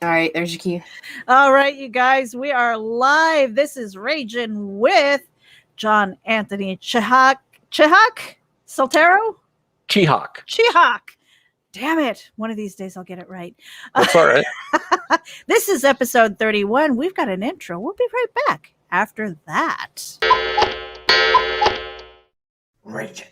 All right, there's your cue. All right, you guys, we are live. This is Ragin' with John Anthony Chihak Soltero? Chihak. Damn it. One of these days I'll get it right. That's all right. This is episode 31. We've got an intro. We'll be right back after that. Ragin'.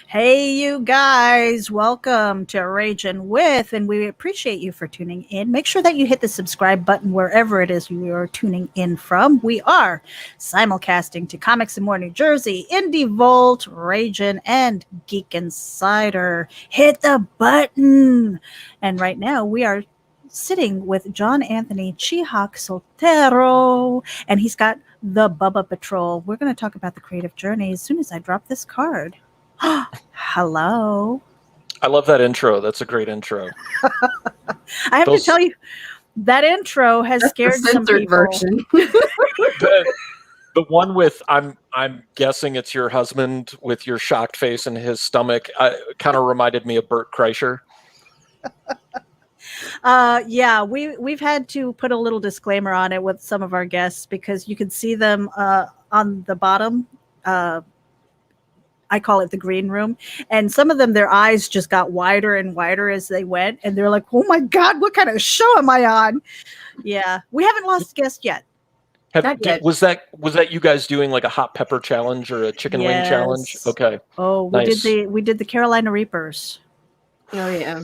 Hey, you guys, welcome to Ragin' With, and we appreciate you for tuning in. Make sure that you hit the subscribe button wherever it is you are tuning in from. We are simulcasting to Comics and More New Jersey, Indie Volt, Ragin', and Geek Insider. Hit the button! And right now, we are sitting with John Anthony Chihak Soltero, and he's got the Bubba Patrol. We're going to talk about the creative journey as soon as I drop this card. Hello. I love that intro. That's a great intro. I have to tell you, that intro has scared some people. Version. The one with I'm guessing it's your husband with your shocked face and his stomach kind of reminded me of Bert Kreischer. Yeah, we've had to put a little disclaimer on it with some of our guests because you can see them on the bottom. I call it the green room. And some of them, their eyes just got wider and wider as they went. And they're like, oh my God, what kind of show am I on? Yeah. We haven't lost guests yet. Was that you guys doing like a hot pepper challenge or a chicken wing challenge? Okay. Oh, nice. we did the Carolina Reapers. Oh yeah.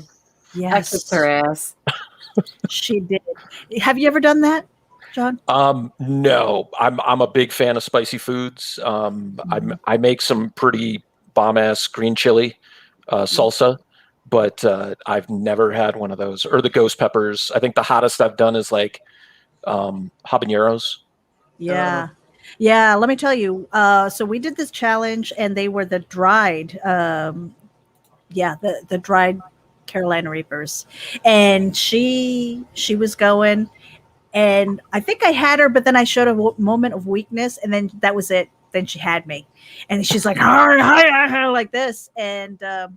Yes. I kicked her ass. She did. Have you ever done that, John? No, I'm a big fan of spicy foods. I make some pretty bomb ass green chili salsa, but I've never had one of those or the ghost peppers. I think the hottest I've done is like habaneros. Yeah. Yeah. Let me tell you. So we did this challenge and they were the dried, the dried Carolina Reapers, and she was going. And I think I had her, but then I showed a moment of weakness, and then that was it. Then she had me, and she's like, like this, and no,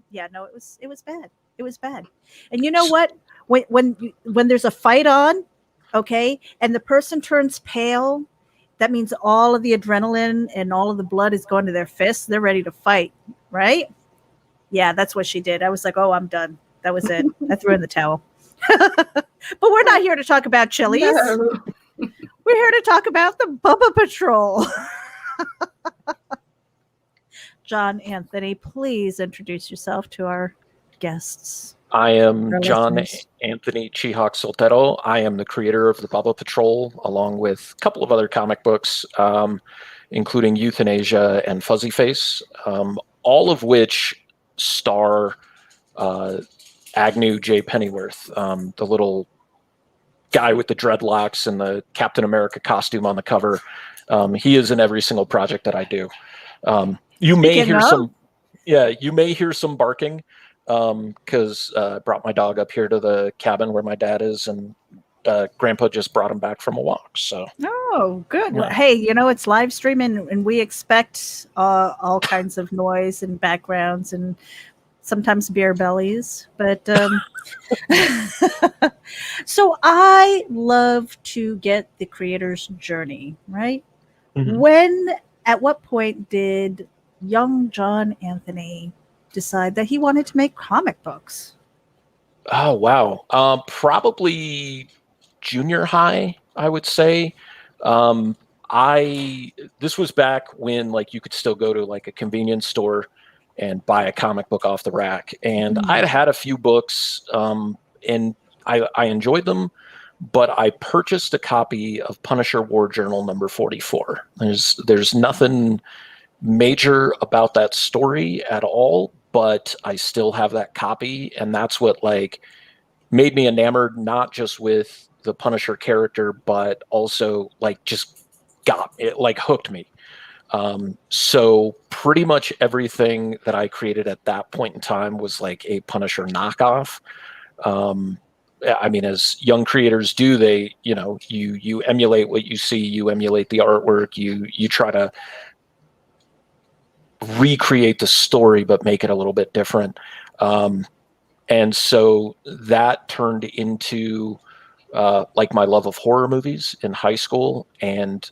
it was bad. It was bad. And you know what? When there's a fight on, okay, and the person turns pale, that means all of the adrenaline and all of the blood is going to their fists. They're ready to fight, right? Yeah, that's what she did. I was like, oh, I'm done. That was it. I threw in the towel. But we're not here to talk about chilies. No. We're here to talk about the Bubba Patrol. John Anthony, please introduce yourself to our guests. I am John Anthony Chihak Soltero. I am the creator of the Bubba Patrol, along with a couple of other comic books, including Euthanasia and Fuzzy Face, all of which star Agnew J. Pennyworth, the little guy with the dreadlocks and the Captain America costume on the cover. He is in every single project that I do. You may hear some barking because I brought my dog up here to the cabin where my dad is, and Grandpa just brought him back from a walk. So. Oh, good. Yeah. Well, hey, it's live streaming, and we expect all kinds of noise and backgrounds and sometimes beer bellies, but so I love to get the creator's journey, right? Mm-hmm. At what point did young John Anthony decide that he wanted to make comic books? Oh, wow. Probably junior high, I would say. This was back when like you could still go to like a convenience store and buy a comic book off the rack. And I'd had a few books, and I enjoyed them, but I purchased a copy of Punisher War Journal number 44. There's nothing major about that story at all, but I still have that copy, and that's what like made me enamored, not just with the Punisher character, but also like just got it, like hooked me. So pretty much everything that I created at that point in time was like a Punisher knockoff. I mean, as young creators do, they, you emulate what you see, you emulate the artwork, you try to recreate the story, but make it a little bit different. And so that turned into like my love of horror movies in high school, and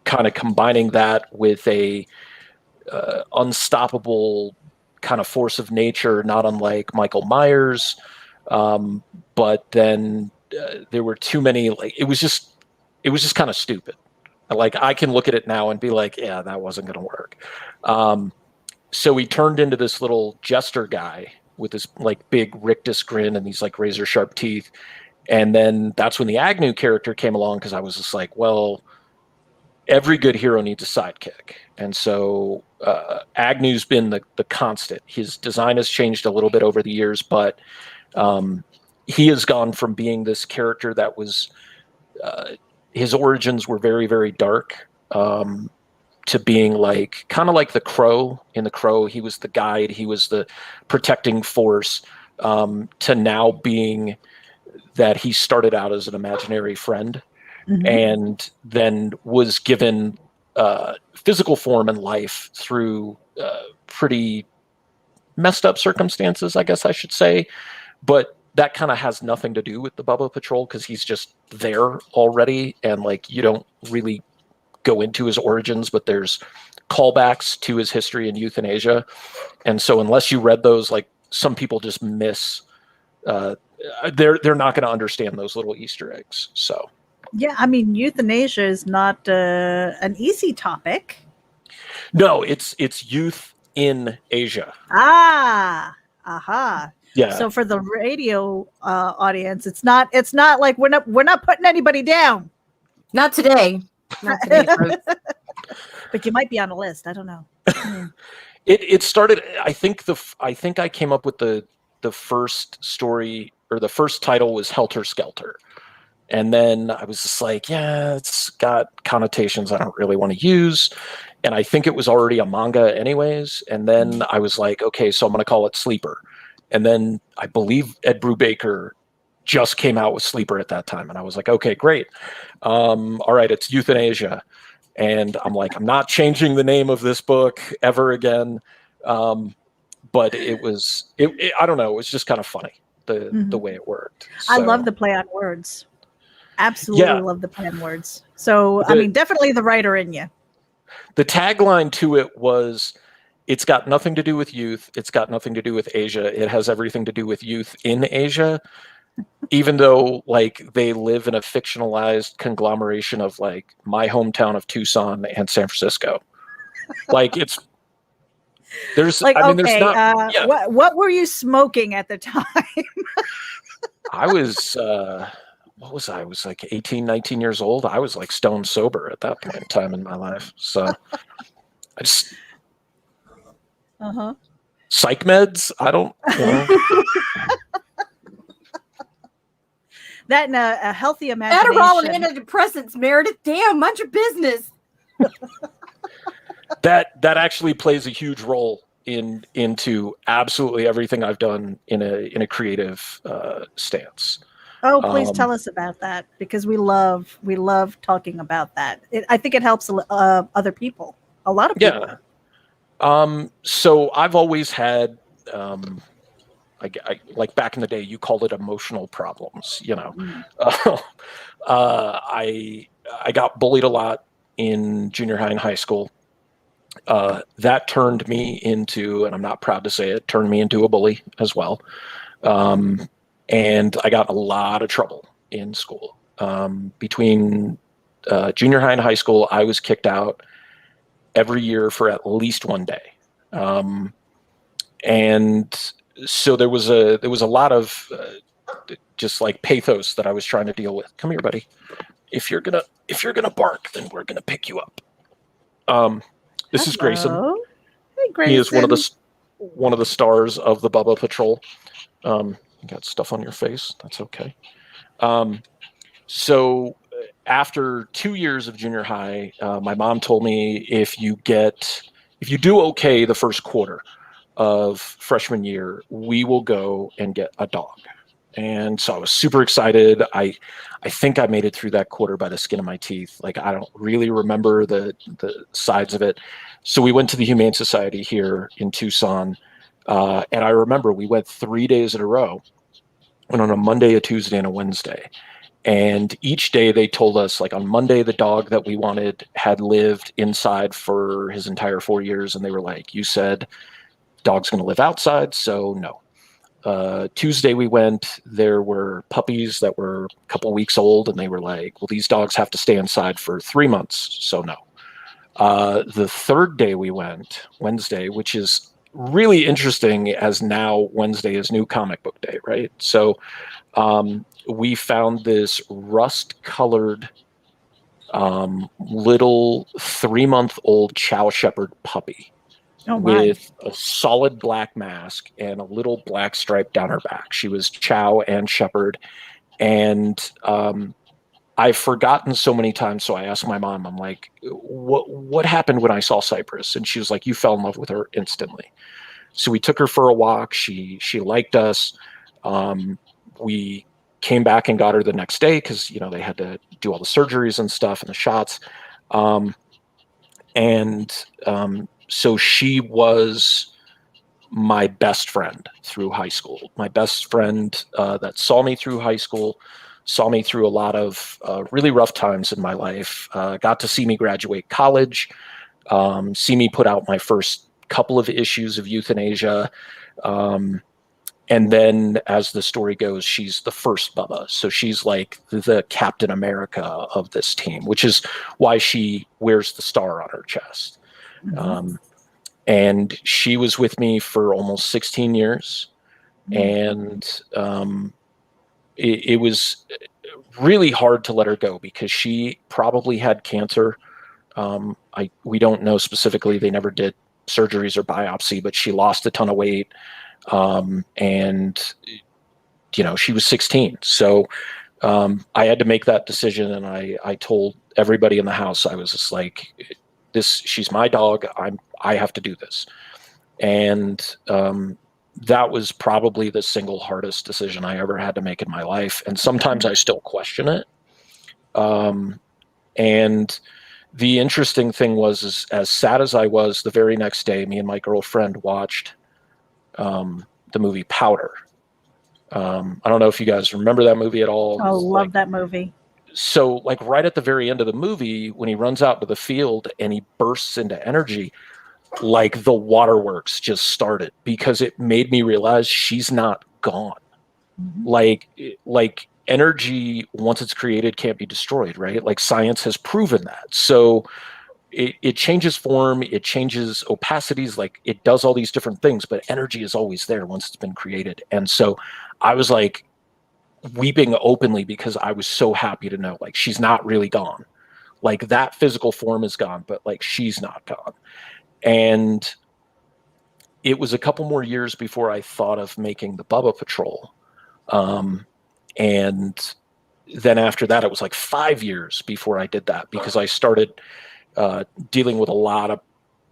kind of combining that with a unstoppable kind of force of nature, not unlike Michael Myers. But then there were too many, like, it was just kind of stupid. Like, I can look at it now and be like, yeah, that wasn't going to work. So he turned into this little jester guy with this like big rictus grin and these like razor sharp teeth. And then that's when the Agnew character came along, because I was just like, well, every good hero needs a sidekick. And so Agnew's been the constant. His design has changed a little bit over the years, but he has gone from being this character that was his origins were very, very dark, to being like kind of like the Crow. In the Crow, he was the guide, he was the protecting force, to now being that he started out as an imaginary friend, and then was given physical form and life through pretty messed up circumstances, I guess I should say. But that kind of has nothing to do with the Bubba Patrol, because he's just there already, and like you don't really go into his origins, but there's callbacks to his history in euthanasia. And so unless you read those, like, some people just miss, they're not going to understand those little Easter eggs. So yeah, I mean, euthanasia is not an easy topic. no, it's youth in Asia. Yeah. So for the radio audience, it's not like we're not putting anybody down. Not today. Not today, folks. But you might be on a list. I don't know. It started. I think I came up with the first story, or the first title was Helter Skelter, and then I was just like, yeah, it's got connotations I don't really want to use, and I think it was already a manga anyways. And then I was like, okay, so I'm going to call it Sleeper, and then I believe Ed Brubaker just came out with Sleeper at that time, and I was like, okay, great. All right, it's euthanasia. And I'm like, I'm not changing the name of this book ever again. But it was, I don't know, it was just kind of funny, the way it worked. So, I love the play on words. Absolutely love the play on words. So, I mean, definitely the writer in you. The tagline to it was, it's got nothing to do with youth. It's got nothing to do with Asia. It has everything to do with youth in Asia. Even though, like, they live in a fictionalized conglomeration of like my hometown of Tucson and San Francisco. Like, there's like, I mean, okay, there's not. What were you smoking at the time? I was what was I was like 18, 19 years old. I was like stone sober at that point in time in my life. So I just psych meds. I don't. That and a healthy imagination. Adderall and antidepressants, Meredith. Damn, mind your business. That actually plays a huge role into absolutely everything I've done in a creative stance. Oh, please tell us about that, because we love talking about that. I think it helps other people, a lot of people. Yeah. So I've always had. I like back in the day, you called it emotional problems, I got bullied a lot in junior high and high school. That turned me into, and I'm not proud to say it, turned me into a bully as well. And I got a lot of trouble in school. Between junior high and high school, I was kicked out every year for at least one day. And so there was a lot of just like pathos that I was trying to deal with. Come here, buddy. If you're gonna bark, then we're gonna pick you up. This is Grayson. Hello. Hey, Grayson. He is one of the stars of the Bubba Patrol. You got stuff on your face. That's okay. So after 2 years of junior high, my mom told me if you do okay the first quarter of freshman year, we will go and get a dog. And so I was super excited. I think I made it through that quarter by the skin of my teeth. Like, I don't really remember the sides of it. So we went to the Humane Society here in Tucson. And I remember we went 3 days in a row. Went on a Monday, a Tuesday, and a Wednesday. And each day they told us, like, on Monday, the dog that we wanted had lived inside for his entire 4 years. And they were like, you said dog's going to live outside, so no. Tuesday we went, there were puppies that were a couple weeks old, and they were like, well, these dogs have to stay inside for 3 months, so no. The third day we went, Wednesday, which is really interesting, as now Wednesday is New Comic Book Day, right? So we found this rust-colored little 3-month-old Chow Shepherd puppy. With a solid black mask and a little black stripe down her back. She was Chow and Shepherd. And I've forgotten so many times, so I asked my mom, I'm like, what happened when I saw Cypress? And she was like, you fell in love with her instantly. So we took her for a walk. She liked us. We came back and got her the next day because, you know, they had to do all the surgeries and stuff and the shots. So she was my best friend through high school. My best friend that saw me through high school, saw me through a lot of really rough times in my life, got to see me graduate college, see me put out my first couple of issues of Euthanasia. And then, as the story goes, she's the first Bubba. So she's like the Captain America of this team, which is why she wears the star on her chest. And she was with me for almost 16 years. And it was really hard to let her go because she probably had cancer. We don't know specifically. They never did surgeries or biopsy, but she lost a ton of weight. And, you know, she was 16. So I had to make that decision. And I told everybody in the house, I was just like, she's my dog. I have to do this. And that was probably the single hardest decision I ever had to make in my life. And sometimes I still question it. And the interesting thing was, as sad as I was, the very next day, me and my girlfriend watched the movie Powder. I don't know if you guys remember that movie at all. I love that movie. So, like, right at the very end of the movie, when he runs out to the field and he bursts into energy, like, the waterworks just started, because it made me realize she's not gone. Like energy, once it's created, can't be destroyed, right? Like, science has proven that. So it changes form, it changes opacities, like, it does all these different things, but energy is always there once it's been created. And so I was like weeping openly because I was so happy to know, like, she's not really gone. Like, that physical form is gone, but, like, she's not gone. And it was a couple more years before I thought of making the Bubba Patrol. And then after that, it was like 5 years before I did that, because I started dealing with a lot of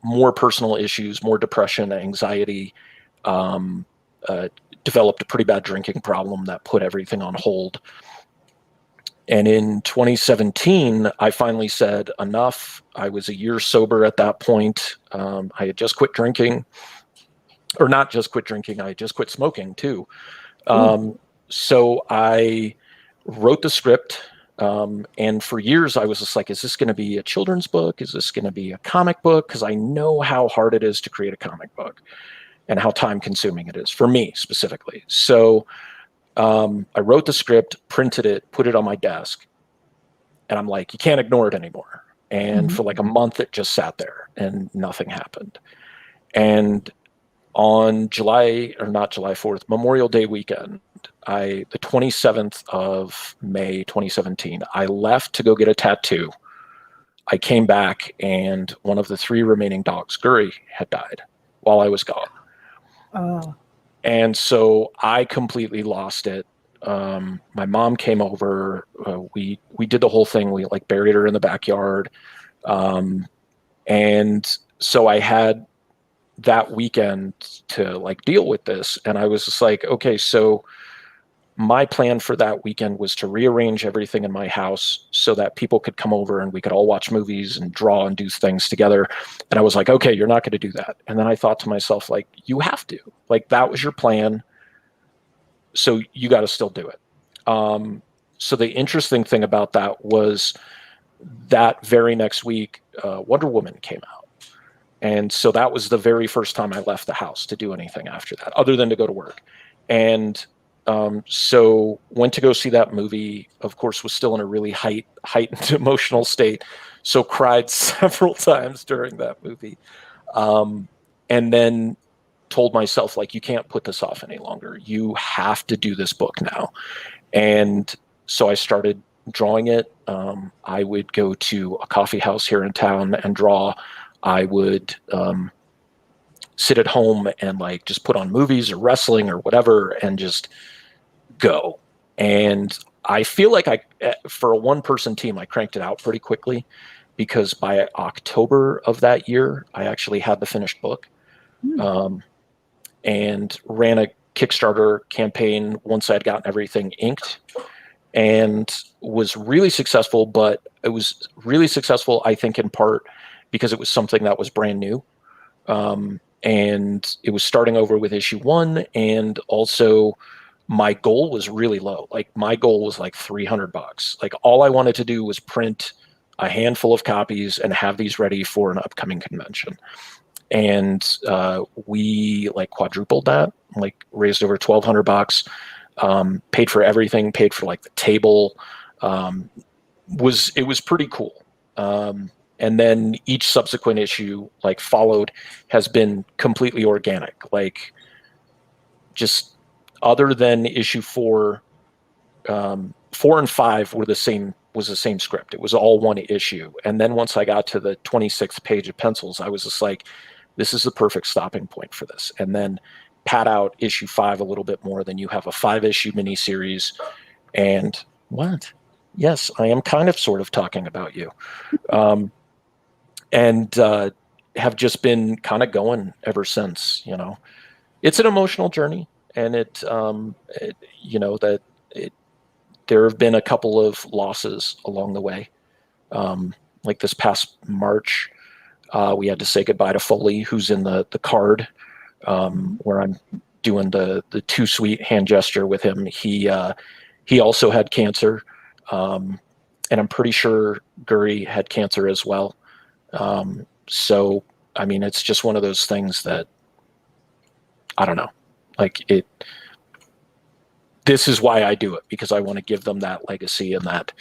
more personal issues, more depression, anxiety, developed a pretty bad drinking problem that put everything on hold. And in 2017, I finally said enough. I was a year sober at that point. I had just quit drinking, or not just quit drinking, I had just quit smoking too. So I wrote the script. And for years I was just like, is this going to be a children's book? Is this going to be a comic book? Because I know how hard it is to create a comic book and how time consuming it is for me specifically. So I wrote the script, printed it, put it on my desk, and I'm like, you can't ignore it anymore. And for like a month, it just sat there and nothing happened. And on not July 4th, Memorial Day weekend, the 27th of May, 2017, I left to go get a tattoo. I came back and one of the 3 remaining dogs, Guri, had died while I was gone. Oh. And so I completely lost it. My mom came over. We did the whole thing. We like buried her in the backyard. And so I had that weekend to like deal with this. And I was just like, okay, so my plan for that weekend was to rearrange everything in my house so that people could come over and we could all watch movies and draw and do things together. And I was like, okay, you're not going to do that. And then I thought to myself, like, you have to. Like, that was your plan, so you got to still do it. So the interesting thing about that was that very next week, Wonder Woman came out. And so that was the very first time I left the house to do anything after that, other than to go to work. And so went to go see that movie, of course, was still in a really heightened emotional state. So cried several times during that movie. And then told myself, like, you can't put this off any longer. You have to do this book now. And so I started drawing it. I would go to a coffee house here in town and draw. I would sit at home and like just put on movies or wrestling or whatever and just go. And I feel like for a 1-person team, I cranked it out pretty quickly, because by October of that year, I actually had the finished book. And ran a Kickstarter campaign once I'd gotten everything inked, and was really successful. But it was really successful, I think, in part because it was something that was brand new. And it was starting over with issue 1. And also my goal was really low. Like, my goal was like $300. Like, all I wanted to do was print a handful of copies and have these ready for an upcoming convention. And we like quadrupled that, like raised over $1,200, paid for everything, paid for like the table. It was pretty cool. And then each subsequent issue like followed has been completely organic. Like, just other than issue 4, 4 and 5 was the same script. It was all one issue. And then once I got to the 26th page of pencils, I was just like, this is the perfect stopping point for this. And then pad out issue 5 a little bit more, then you have a 5-issue miniseries. And what? Yes, I am kind of sort of talking about you. And have just been kind of going ever since. You know, it's an emotional journey, and there have been a couple of losses along the way. Like this past March, we had to say goodbye to Foley, who's in the card, where I'm doing the too sweet hand gesture with him. He also had cancer, and I'm pretty sure Guri had cancer as well. So I mean, it's just one of those things that, I don't know, like this is why I do it, because I want to give them that legacy and that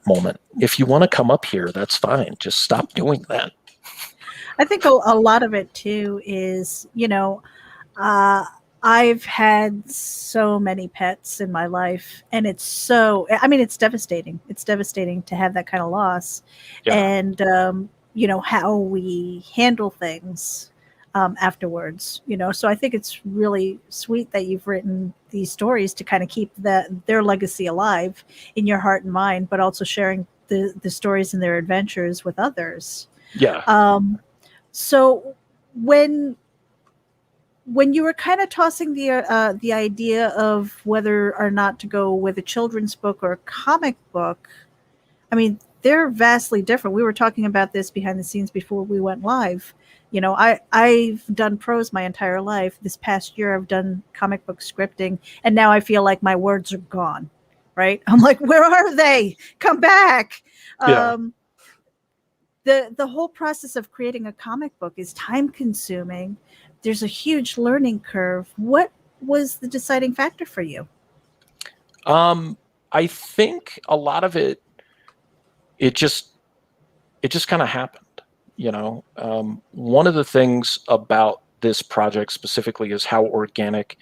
moment. If you want to come up here, that's fine. Just stop doing that. I think a lot of it too is, I've had so many pets in my life, and it's devastating. It's devastating to have that kind of loss. Yeah. And, how we handle things afterwards, so I think it's really sweet that you've written these stories to kind of keep their legacy alive in your heart and mind, but also sharing the stories and their adventures with others. Yeah. So when you were kind of tossing the idea of whether or not to go with a children's book or a comic book, I mean, they're vastly different. We were talking about this behind the scenes before we went live. I've done prose my entire life. This past year, I've done comic book scripting, and now I feel like my words are gone, right? I'm like, where are they? Come back. Yeah. The whole process of creating a comic book is time consuming. There's a huge learning curve. What was the deciding factor for you? I think a lot of it just kind of happened. One of the things about this project specifically is how organic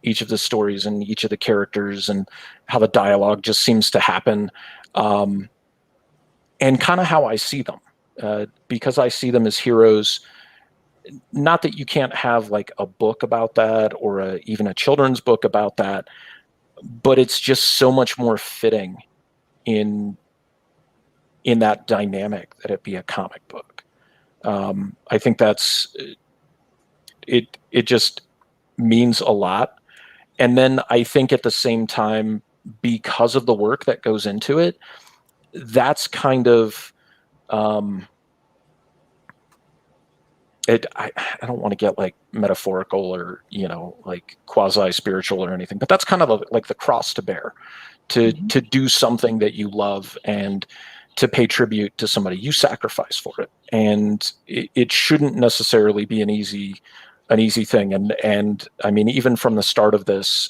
each of the stories and each of the characters and how the dialogue just seems to happen, and kind of how I see them, because I see them as heroes. Not that you can't have like a book about that or even a children's book about that, but it's just so much more fitting in that dynamic that it be a comic book. I think that's it. It just means a lot. And then I think at the same time, because of the work that goes into it, that's kind of I don't want to get like metaphorical or like quasi spiritual or anything, but that's kind of like the cross to bear, to do something that you love and to pay tribute to somebody. You sacrifice for it, and it shouldn't necessarily be an easy thing. And I mean, even from the start of this,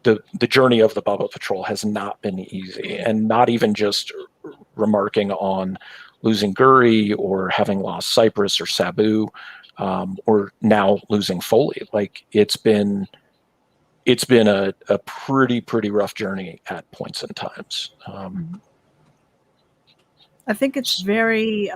the journey of the Bubba Patrol has not been easy, and not even just remarking on losing Guri or having lost Cypress or Sabu, or now losing Foley. Like it's been a pretty rough journey at points and times. I think it's very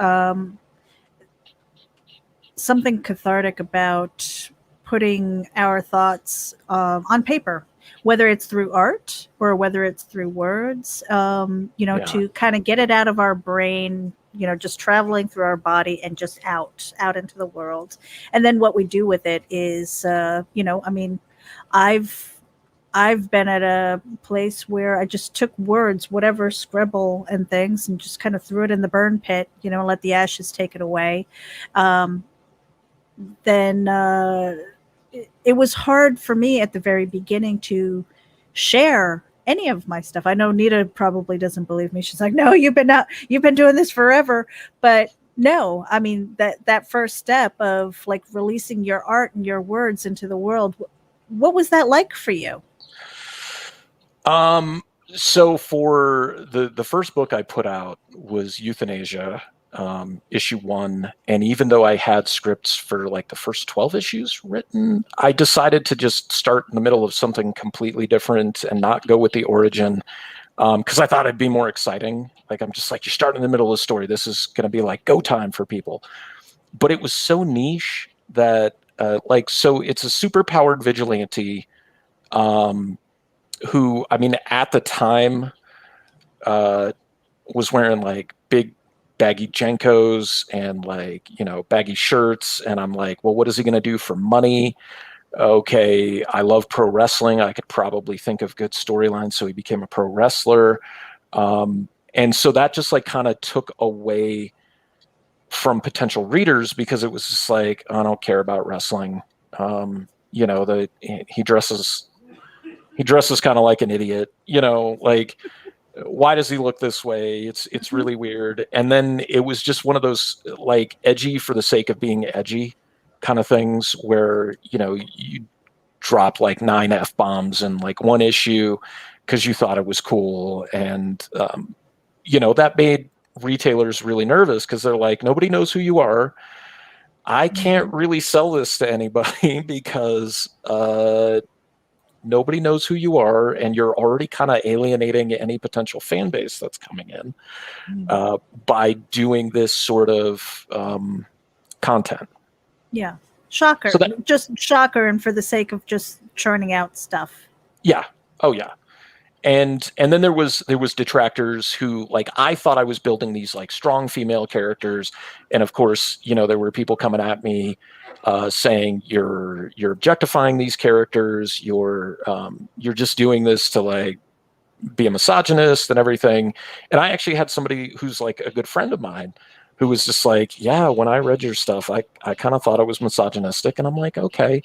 something cathartic about putting our thoughts on paper, whether it's through art or whether it's through words, to kind of get it out of our brain, just traveling through our body and just out into the world. And then what we do with it is, I mean, I've been at a place where I just took words, whatever scribble and things, and just kind of threw it in the burn pit, let the ashes take it away. Then it was hard for me at the very beginning to share any of my stuff. I know Nita probably doesn't believe me. She's like, no, you've been doing this forever. But no, I mean, that first step of like releasing your art and your words into the world, what was that like for you? So for the first book I put out was Euthanasia, issue 1. And even though I had scripts for like the first 12 issues written, I decided to just start in the middle of something completely different and not go with the origin. Cause I thought it'd be more exciting. Like, I'm just like, you start in the middle of the story. This is going to be like go time for people. But it was so niche that, so it's a super powered vigilante, who, I mean, at the time, was wearing like big baggy Jenkos and like, baggy shirts. And I'm like, well, what is he going to do for money? Okay, I love pro wrestling. I could probably think of good storylines. So he became a pro wrestler. And so that just like kind of took away from potential readers, because it was just like, I don't care about wrestling. He dresses kind of like an idiot, like, why does he look this way? It's really weird. And then it was just one of those like edgy for the sake of being edgy kind of things where, you drop like 9 F-bombs in like one issue because you thought it was cool. And, that made retailers really nervous because they're like, nobody knows who you are. I can't really sell this to anybody because, nobody knows who you are, and you're already kind of alienating any potential fan base that's coming in by doing this sort of content. Yeah. Shocker. So just shocker, and for the sake of just churning out stuff. Yeah. Oh, yeah. And then there was detractors who, like, I thought I was building these like strong female characters, and of course, there were people coming at me saying you're objectifying these characters, you're just doing this to like be a misogynist and everything. And I actually had somebody who's like a good friend of mine who was just like, yeah, when I read your stuff, I kind of thought it was misogynistic, and I'm like, okay.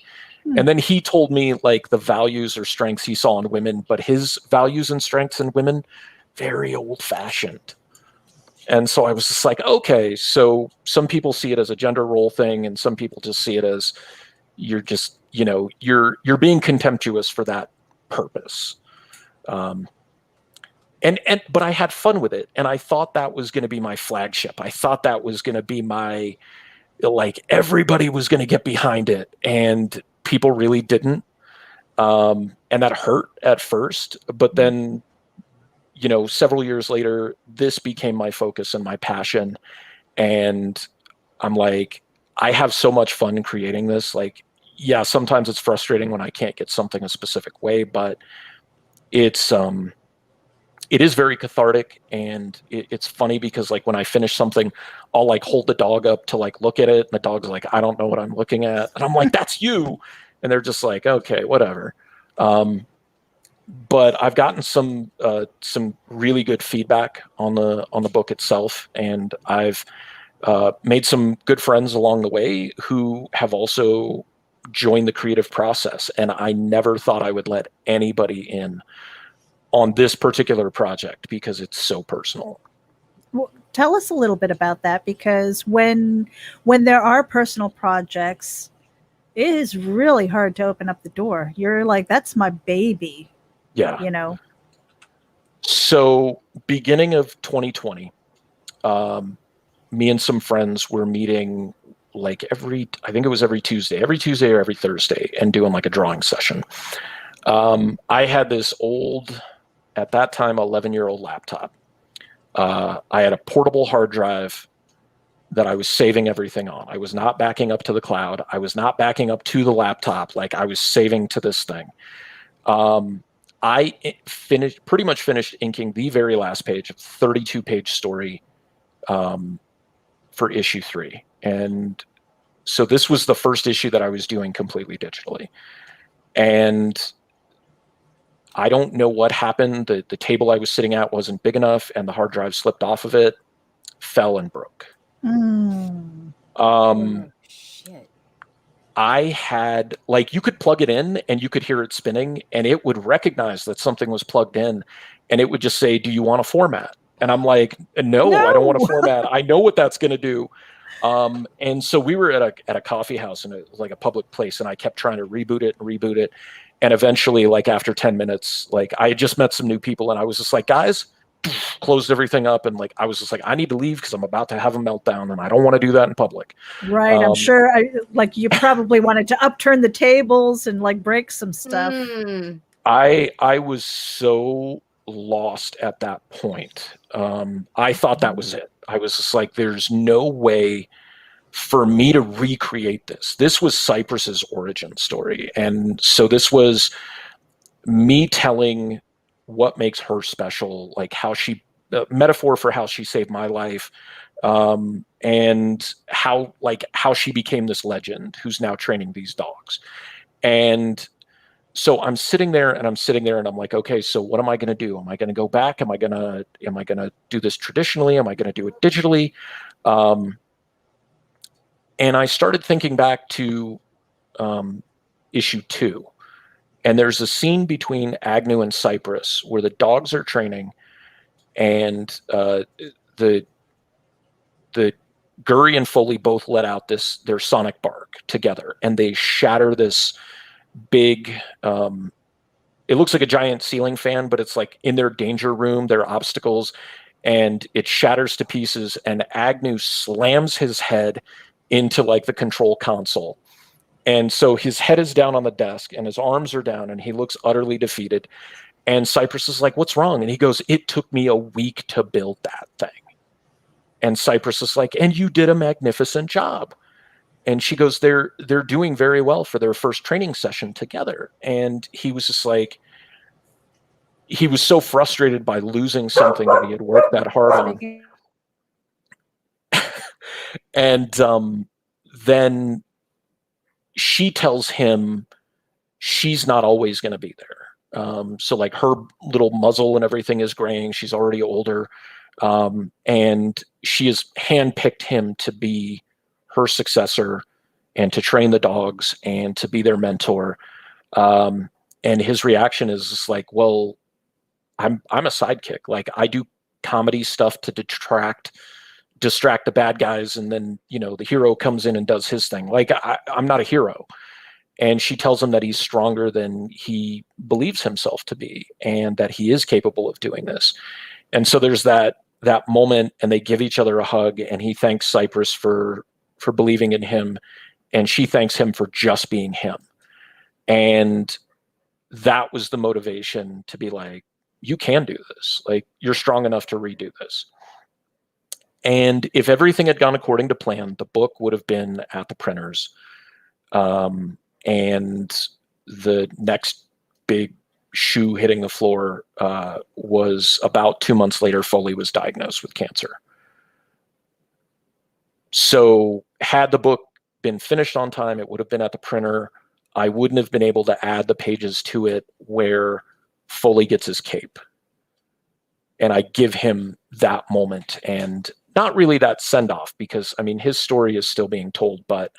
And then he told me like the values or strengths he saw in women, but his values and strengths in women, very old fashioned. And so I was just like, okay, so some people see it as a gender role thing, and some people just see it as you're just, you're being contemptuous for that purpose. but I had fun with it, and I thought that was going to be my flagship. I thought that was going to be my, like, everybody was going to get behind it, and people really didn't. And that hurt at first, but then, you know, several years later, this became my focus and my passion. And I'm like, I have so much fun creating this. Like, yeah, sometimes it's frustrating when I can't get something a specific way, but it's, it is very cathartic, and it's funny because, like, when I finish something, I'll like hold the dog up to like look at it, and the dog's like, I don't know what I'm looking at, and I'm like, that's you, and they're just like, okay, whatever. But I've gotten some really good feedback on the book itself, and I've made some good friends along the way who have also joined the creative process, and I never thought I would let anybody in on this particular project because it's so personal. Well, tell us a little bit about that, because when there are personal projects, it is really hard to open up the door. You're like, that's my baby. Yeah. You know? So beginning of 2020, me and some friends were meeting like I think it was every Tuesday or every Thursday, and doing like a drawing session. I had this old, at that time, 11-year-old laptop. I had a portable hard drive that I was saving everything on. I was not backing up to the cloud. I was not backing up to the laptop. Like, I was saving to this thing. I pretty much finished inking the very last page of 32-page story for issue 3. And so this was the first issue that I was doing completely digitally. And I don't know what happened. The table I was sitting at wasn't big enough, and the hard drive slipped off of it, fell, and broke. Shit. I had, like, you could plug it in and you could hear it spinning, and it would recognize that something was plugged in, and it would just say, do you want to format? And I'm like, no, I don't want to format. I know what that's going to do. And so we were at a coffee house, and it was like a public place, and I kept trying to reboot it. And eventually, like, after 10 minutes, like, I had just met some new people, and I was just like, guys, closed everything up. And like, I was just like, I need to leave because I'm about to have a meltdown, and I don't want to do that in public. Right. I'm sure like you probably wanted to upturn the tables and like break some stuff. I was so lost at that point. I thought that was it. I was just like, there's no way for me to recreate this. This was Cypress's origin story. And so this was me telling what makes her special, like how she, metaphor for how she saved my life, and how she became this legend who's now training these dogs. And so I'm sitting there and I'm like, okay, so what am I going to do? Am I going to go back? Am I going to do this traditionally? Am I going to do it digitally? And I started thinking back to issue 2. And there's a scene between Agnew and Cypress where the dogs are training, and the Gurry and Foley both let out their sonic bark together, and they shatter this big, it looks like a giant ceiling fan, but it's like in their danger room, their obstacles, and it shatters to pieces, and Agnew slams his head into like the control console. And so his head is down on the desk and his arms are down, and he looks utterly defeated. And Cypress is like, what's wrong? And he goes, it took me a week to build that thing. And Cypress is like, and you did a magnificent job. And she goes, they're doing very well for their first training session together. And he was just like, he was so frustrated by losing something that he had worked that hard on. And then she tells him she's not always going to be there. So like her little muzzle and everything is graying. She's already older. And she has handpicked him to be her successor and to train the dogs and to be their mentor. And his reaction is just like, well, I'm a sidekick. Like, I do comedy stuff to distract the bad guys, and then, you know, the hero comes in and does his thing. Like, I'm not a hero. And she tells him that he's stronger than he believes himself to be, and that he is capable of doing this. And so there's that moment, and they give each other a hug, and he thanks Cypress for believing in him, and she thanks him for just being him. And that was the motivation to be like, you can do this. Like, you're strong enough to redo this. And if everything had gone according to plan, the book would have been at the printers. And the next big shoe hitting the floor was about 2 months later, Foley was diagnosed with cancer. So had the book been finished on time, it would have been at the printer. I wouldn't have been able to add the pages to it where Foley gets his cape. And I give him that moment, and not really that send-off, because, I mean, his story is still being told, but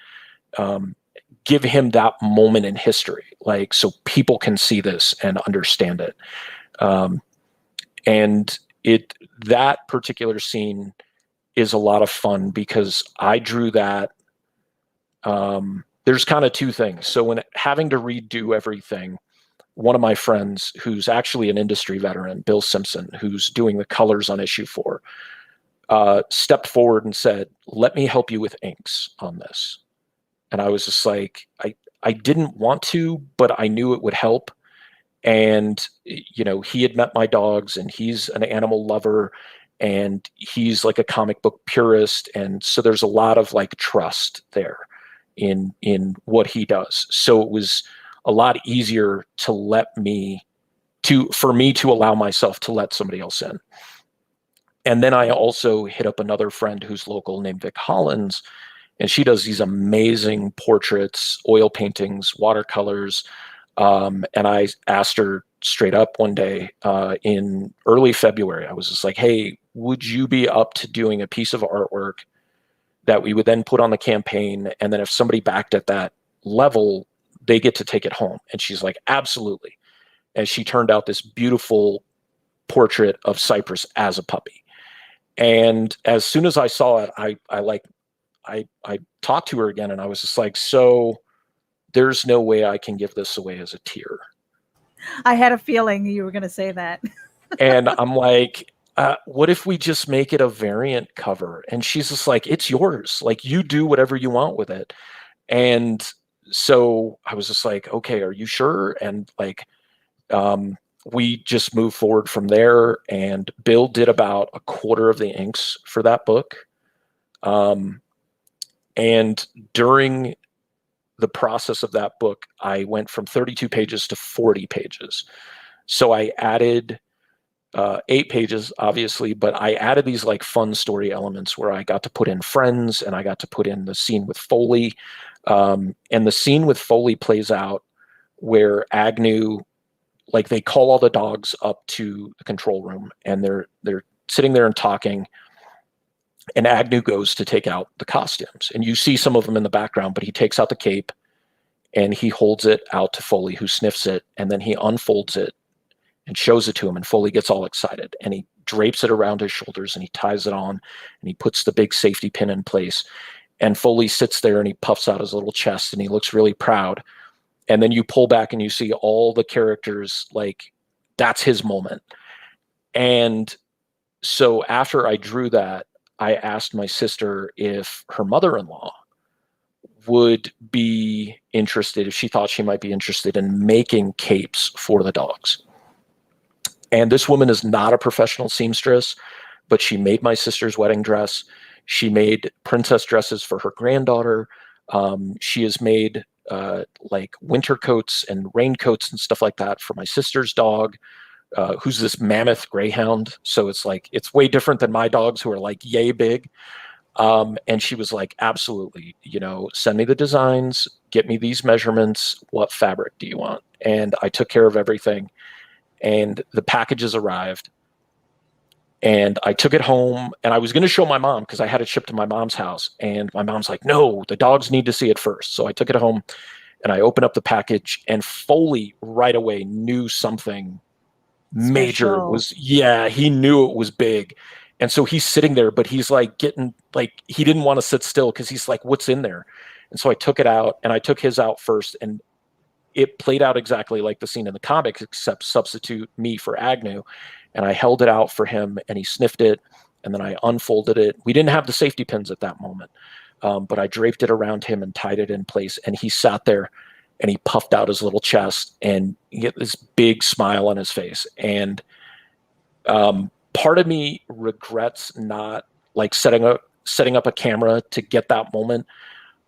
give him that moment in history, like, so people can see this and understand it. And that particular scene is a lot of fun because I drew that. There's kind of two things. So when having to redo everything, one of my friends, who's actually an industry veteran, Bill Simpson, who's doing the colors on issue 4, stepped forward and said, "Let me help you with inks on this." And I was just like, I didn't want to, but I knew it would help. And, you know, he had met my dogs, and he's an animal lover, and he's like a comic book purist. And so there's a lot of like trust there in what he does. So it was a lot easier for me to allow myself to let somebody else in. And then I also hit up another friend who's local named Vic Hollins, and she does these amazing portraits, oil paintings, watercolors. And I asked her straight up one day in early February, I was just like, "Hey, would you be up to doing a piece of artwork that we would then put on the campaign? And then if somebody backed at that level, they get to take it home." And she's like, "Absolutely." And she turned out this beautiful portrait of Cypress as a puppy. And as soon as I saw it, I talked to her again, and I was just like, "So there's no way I can give this away as a tier." I had a feeling you were going to say that. And I'm like, what if we just make it a variant cover? And she's just like, "It's yours. Like, you do whatever you want with it." And so I was just like, "Okay, are you sure?" And like, we just moved forward from there. And Bill did about a quarter of the inks for that book. And during the process of that book, I went from 32 pages to 40 pages. So I added 8 pages, obviously, but I added these like fun story elements where I got to put in friends, and I got to put in the scene with Foley. And the scene with Foley plays out where Agnew, like, they call all the dogs up to the control room, and they're sitting there and talking. And Agnew goes to take out the costumes, and you see some of them in the background, but he takes out the cape and he holds it out to Foley, who sniffs it, and then he unfolds it and shows it to him, and Foley gets all excited, and he drapes it around his shoulders, and he ties it on, and he puts the big safety pin in place, and Foley sits there and he puffs out his little chest, and he looks really proud. And then you pull back and you see all the characters, like, that's his moment. And so after I drew that, I asked my sister if her mother-in-law would be interested, if she thought she might be interested in making capes for the dogs. And this woman is not a professional seamstress, but she made my sister's wedding dress. She made princess dresses for her granddaughter. She has made like winter coats and raincoats and stuff like that for my sister's dog, who's this mammoth greyhound. So it's like, it's way different than my dogs, who are like yay big. And she was like, "Absolutely, you know, send me the designs, get me these measurements. What fabric do you want?" And I took care of everything. And the packages arrived, and I took it home, and I was going to show my mom because I had it shipped to my mom's house. And my mom's like, "No, the dogs need to see it first." So I took it home, and I opened up the package, and Foley right away knew something major was, yeah, he knew it was big. And so he's sitting there, but he's like getting, like, he didn't want to sit still because he's like, "What's in there?" And so I took it out, and I took his out first, and it played out exactly like the scene in the comics, except substitute me for Agnew. And I held it out for him, and he sniffed it, and then I unfolded it. We didn't have the safety pins at that moment, but I draped it around him and tied it in place, and he sat there, and he puffed out his little chest, and he had this big smile on his face. And part of me regrets not like setting up a camera to get that moment,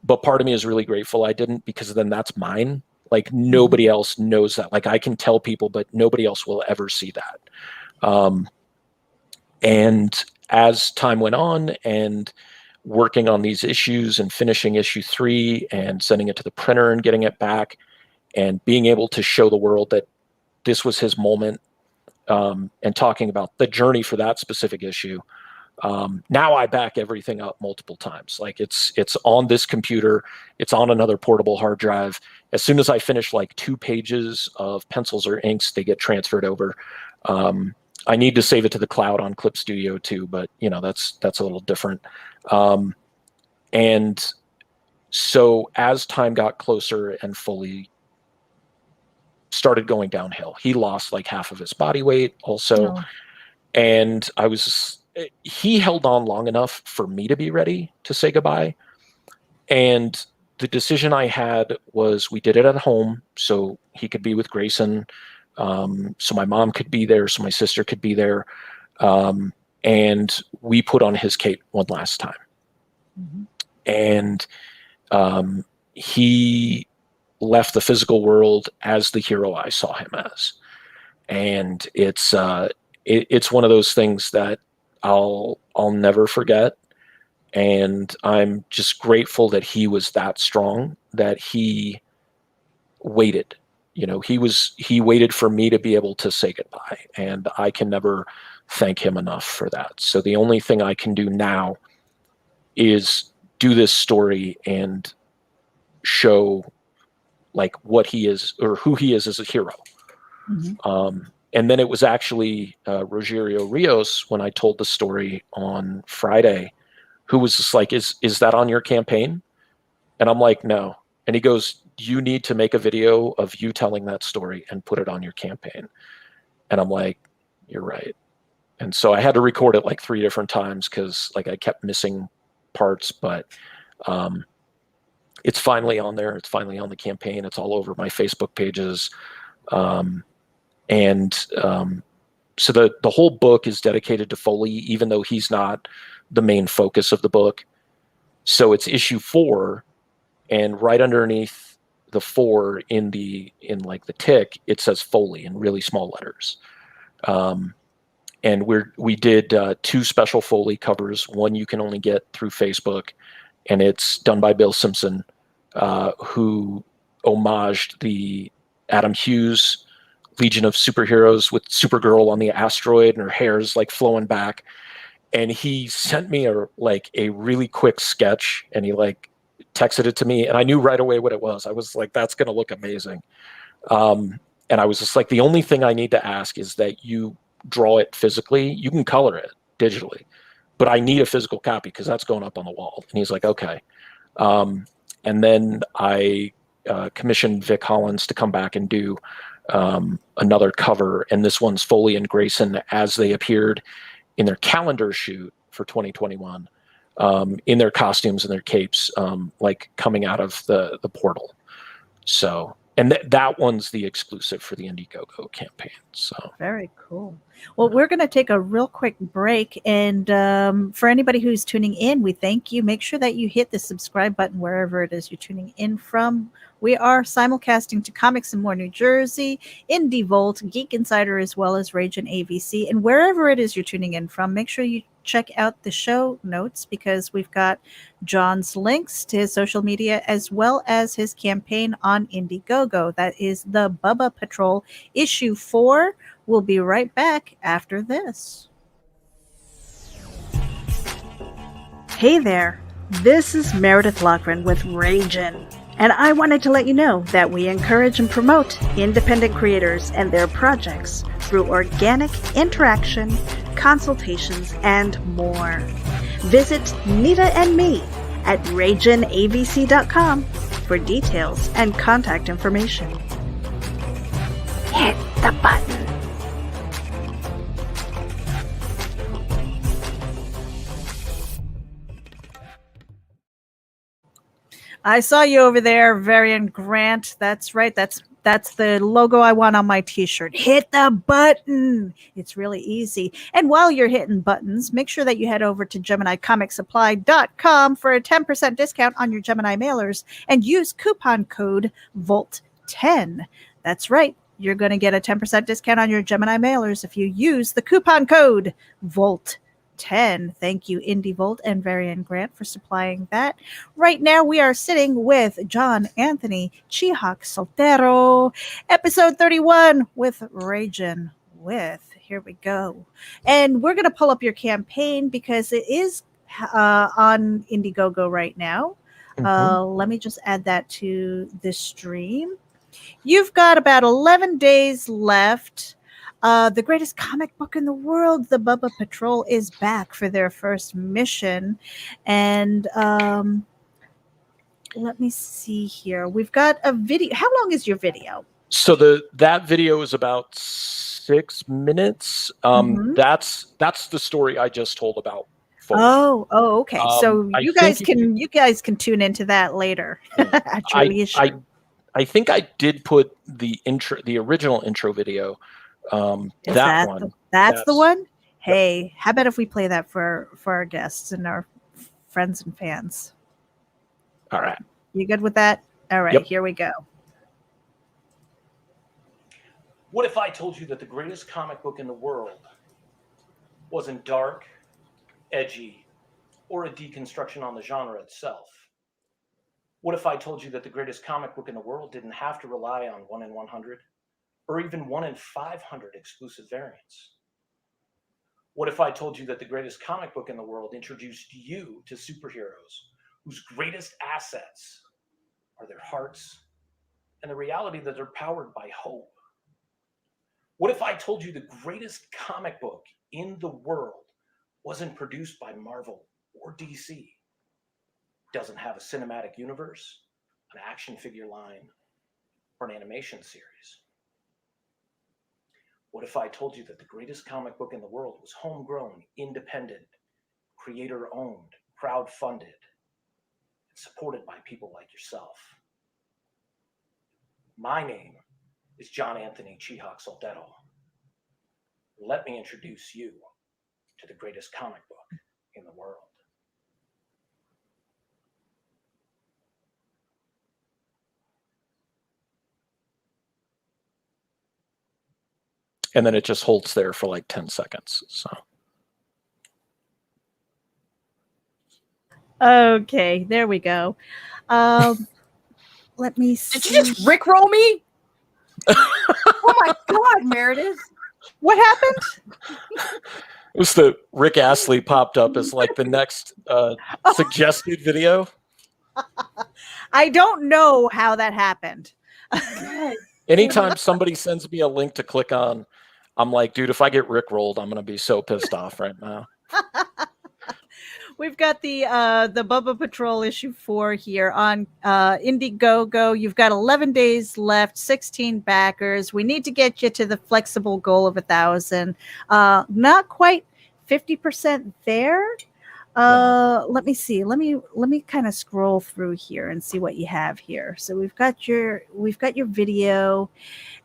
but part of me is really grateful I didn't, because then that's mine. Like nobody else knows that. Like I can tell people, but nobody else will ever see that. And as time went on, and working on these issues and finishing issue 3 and sending it to the printer and getting it back and being able to show the world that this was his moment, and talking about the journey for that specific issue. Now I back everything up multiple times. Like it's on this computer, it's on another portable hard drive. As soon as I finish like 2 pages of pencils or inks, they get transferred over. I need to save it to the cloud on Clip Studio too, but you know, that's a little different. And so as time got closer and Foley started going downhill, he lost like half of his body weight also. Oh. And he held on long enough for me to be ready to say goodbye. And the decision I had was, we did it at home so he could be with Grayson, so my mom could be there, so my sister could be there. And we put on his cape one last time. Mm-hmm. And he left the physical world as the hero I saw him as. And it's one of those things that I'll never forget. And I'm just grateful that he was that strong, that he waited. You know, he waited for me to be able to say goodbye, and I can never thank him enough for that. So the only thing I can do now is do this story and show like what he is, or who he is as a hero. Mm-hmm. And then it was actually Rogerio Rios, when I told the story on Friday, who was just like, is that on your campaign? And I'm like, no. And he goes, you need to make a video of you telling that story and put it on your campaign. And I'm like, you're right. And so I had to record it like 3 different times, because like I kept missing parts, but it's finally on there. It's finally on the campaign. It's all over my Facebook pages. So the whole book is dedicated to Foley, even though he's not the main focus of the book. So it's issue 4, and right underneath the 4 in like the tick, it says Foley in really small letters. And we did 2 special Foley covers. One you can only get through Facebook, and it's done by Bill Simpson, who homaged the Adam Hughes Legion of Superheroes with Supergirl on the asteroid and her hair's like flowing back. And he sent me a really quick sketch, and he like texted it to me, and I knew right away what it was. I was like, that's going to look amazing. And I was just like, the only thing I need to ask is that you draw it physically. You can color it digitally, but I need a physical copy because that's going up on the wall. And he's like, okay. And then I commissioned Vic Hollins to come back and do another cover. And this one's Foley and Grayson as they appeared in their calendar shoot for 2021, in their costumes and their capes, like coming out of the portal. So, and that one's the exclusive for the Indiegogo campaign. So very cool. Well, we're going to take a real quick break. And for anybody who's tuning in, we thank you. Make sure that you hit the subscribe button wherever it is you're tuning in from. We are simulcasting to Comics and More New Jersey, Indie Volt, Geek Insider, as well as RAGIN AVC. And wherever it is you're tuning in from, make sure you check out the show notes, because we've got John's links to his social media as well as his campaign on Indiegogo. That is the Bubba Patrol issue 4. We'll be right back after this. Hey there, this is Meredith Loughran with RAGIN. And I wanted to let you know that we encourage and promote independent creators and their projects through organic interaction, consultations, and more. Visit Nita and me at RAGINAVC.com for details and contact information. Hit the button. I saw you over there, Varian Grant. That's right. That's the logo I want on my t-shirt. Hit the button. It's really easy. And while you're hitting buttons, make sure that you head over to GeminiComicSupply.com for a 10% discount on your Gemini mailers and use coupon code VOLT10. That's right. You're going to get a 10% discount on your Gemini mailers if you use the coupon code VOLT10. Thank you, Indie Volt and Varian Grant, for supplying that. Right now, we are sitting with John Anthony Chihak Soltero, episode 31 with RAGIN. Here we go. And we're going to pull up your campaign because it is on Indiegogo right now. Let me just add that to the stream. You've got about 11 days left. The greatest comic book in the world, the Bubba Patrol, is back for their first mission. And let me see here. We've got a video. How long is your video? So that video is about 6 minutes. That's the story I just told about Foley. Oh, okay. So you guys can tune into that later. I think I did put the original intro video. That's the one. Hey, how about if we play that for our guests and our friends and fans? All right. You good with that? All right, Here we go. What if I told you that the greatest comic book in the world wasn't dark, edgy, or a deconstruction on the genre itself? What if I told you that the greatest comic book in the world didn't have to rely on 1 in 100 or even 1 in 500 exclusive variants? What if I told you that the greatest comic book in the world introduced you to superheroes whose greatest assets are their hearts and the reality that they're powered by hope? What if I told you the greatest comic book in the world wasn't produced by Marvel or DC, doesn't have a cinematic universe, an action figure line, or an animation series? What if I told you that the greatest comic book in the world was homegrown, independent, creator-owned, crowd-funded, and supported by people like yourself? My name is John Anthony Chihak Soltero. Let me introduce you to the greatest comic book in the world. And then it just holds there for like 10 seconds. So. Okay, there we go. Let me see. Did you just rickroll me? Oh my God, Meredith. What happened? It was the Rick Astley popped up as like the next suggested video. I don't know how that happened. Anytime somebody sends me a link to click on, I'm like, dude, if I get rickrolled, I'm gonna be so pissed off right now. We've got the Bubba Patrol issue 4 here on Indiegogo. You've got 11 days left, 16 backers. We need to get you to the flexible goal of 1,000. Not quite 50% there. Let me see. Let me kind of scroll through here and see what you have here. So we've got your video,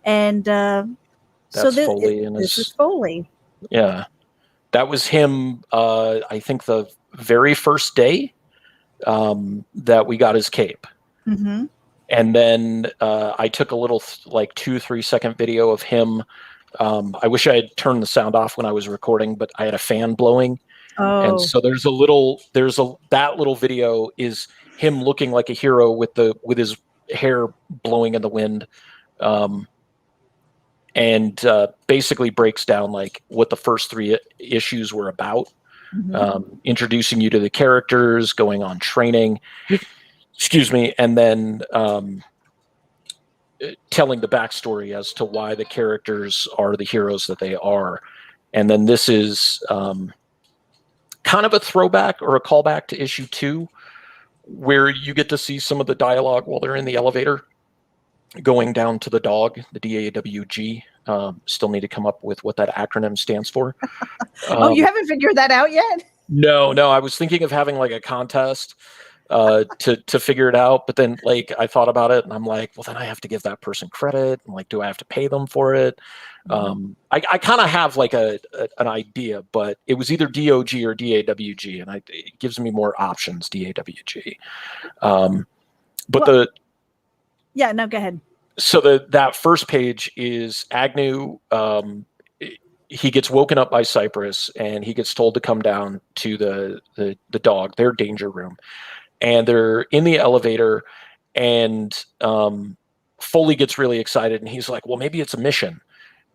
and so this is Foley. Yeah, that was him. I think the very first day that we got his cape. Mm-hmm. And then I took a little like 2-3 second video of him. I wish I had turned the sound off when I was recording, but I had a fan blowing. Oh. And so that little video is him looking like a hero with his hair blowing in the wind. And basically breaks down like what the first 3 issues were about. Mm-hmm. Introducing you to the characters, going on training, excuse me, and then telling the backstory as to why the characters are the heroes that they are. And then this is kind of a throwback or a callback to issue 2, where you get to see some of the dialogue while they're in the elevator going down to the dog, the DAWG. Still need to come up with what that acronym stands for. Oh, you haven't figured that out yet? No. I was thinking of having like a contest to figure it out, but then like I thought about it and I'm like, well, then I have to give that person credit. And like, do I have to pay them for it? I kind of have like an idea, but it was either DOG or DAWG, and it gives me more options. DAWG, but yeah, no, go ahead. So that first page is Agnew. He gets woken up by Cypress, and he gets told to come down to the dog, their danger room, and they're in the elevator, and Foley gets really excited, and he's like, well, maybe it's a mission.